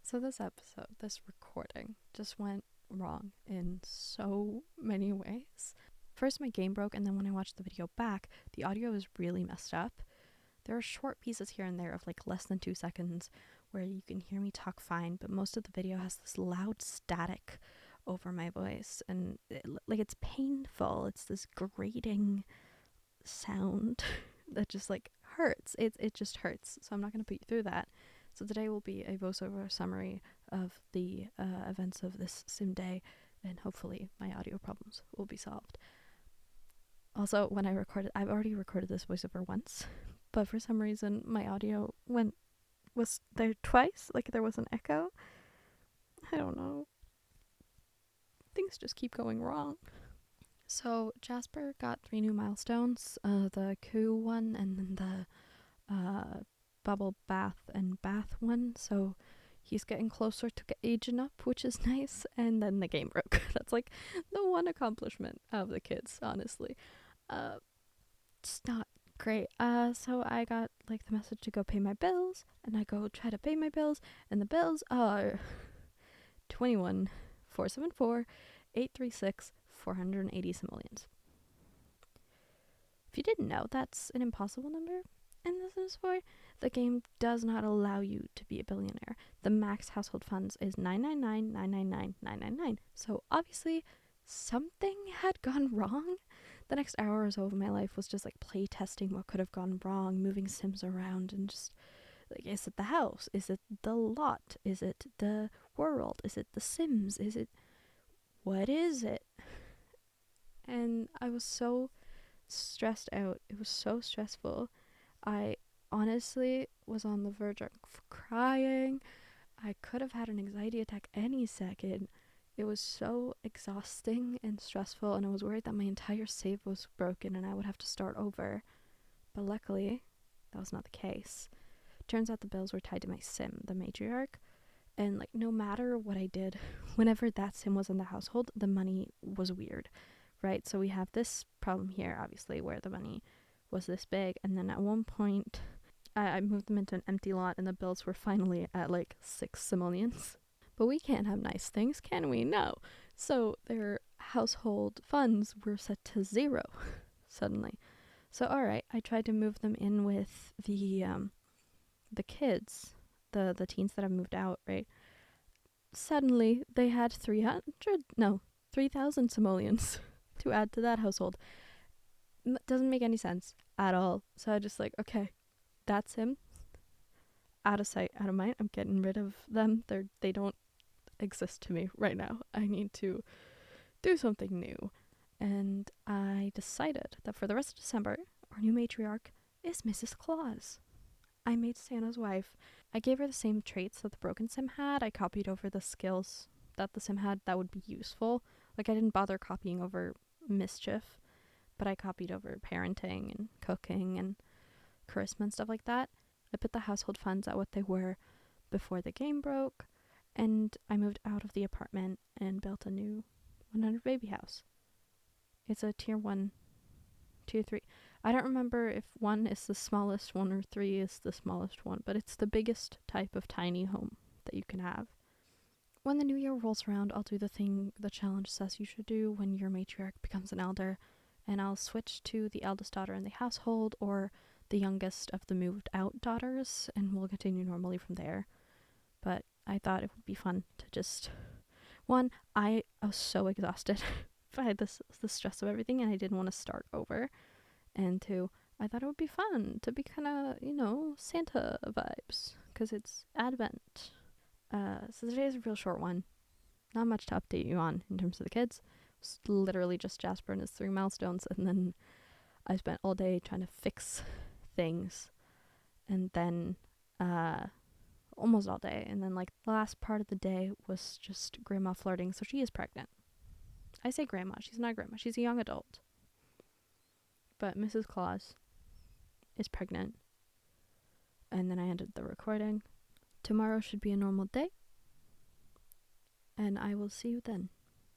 So this recording just went wrong in so many ways. First, my game broke, and then when I watched the video back, the audio is really messed up. There are short pieces here and there of like less than 2 seconds where you can hear me talk fine, but most of the video has this loud static over my voice, and it's painful. It's this grating sound that just like hurts. It just hurts. So I'm not going to put you through that. So today will be a voiceover summary of the events of this sim day, and hopefully my audio problems will be solved. Also, when I've already recorded this voiceover once, but for some reason my audio was there twice, like there was an echo. I don't know. Things just keep going wrong. So Jasper got 3 new milestones, the coup one and then the bubble bath and bath one, so he's getting closer to aging up, which is nice. And then the game broke. That's like the one accomplishment of the kids, honestly. It's not great. So I got like the message to go pay my bills, and I go try to pay my bills, and the bills are 21,474,836,480 simoleons. If you didn't know, that's an impossible number in The Sims 4. The game does not allow you to be a billionaire. The max household funds is 999,999,999. So obviously something had gone wrong. The next hour or so of my life was just like play testing what could have gone wrong, moving Sims around, and just like, is it the house? Is it the lot? Is it the world? Is it the Sims? What is it? And I was so stressed out. It was so stressful. I honestly was on the verge of crying. I could have had an anxiety attack any second. It was so exhausting and stressful, and I was worried that my entire save was broken and I would have to start over. But luckily, that was not the case. Turns out the bills were tied to my sim, the matriarch, and like no matter what I did, whenever that sim was in the household, the money was weird, right? So we have this problem here, obviously, where the money was this big, and then at one point I moved them into an empty lot, and the bills were finally at like 6 simoleons. But we can't have nice things, can we? No. So their household funds were set to 0 suddenly. So alright, I tried to move them in with the kids, the teens that have moved out, right? Suddenly they had 3,000 simoleons to add to that household. Doesn't make any sense at all. So I just like, okay, that's him. Out of sight, out of mind. I'm getting rid of them. They don't exist to me right now. I need to do something new. And I decided that for the rest of December, our new matriarch is Mrs. Claus. I made Santa's wife. I gave her the same traits that the broken sim had. I copied over the skills that the sim had that would be useful. Like, I didn't bother copying over mischief, but I copied over parenting and cooking and charisma and stuff like that. I put the household funds at what they were before the game broke, and I moved out of the apartment and built a new 100 baby house. It's a tier 1, tier 3. I don't remember if 1 is the smallest one or 3 is the smallest one, but it's the biggest type of tiny home that you can have. When the new year rolls around, I'll do the thing the challenge says you should do when your matriarch becomes an elder, and I'll switch to the eldest daughter in the household or the youngest of the moved out daughters, and we'll continue normally from there. But I thought it would be fun to just... 1, I was so exhausted by the stress of everything, and I didn't want to start over. And 2, I thought it would be fun to be kind of, Santa vibes, because it's Advent. So today is a real short one. Not much to update you on in terms of the kids. It's literally just Jasper and his 3 milestones, and then I spent all day trying to fix things, and then almost all day, and then like the last part of the day was just grandma flirting. So she is pregnant. I say grandma, she's not grandma, she's a young adult, but Mrs. Claus is pregnant. And then I ended the recording. Tomorrow should be a normal day, and I will see you then.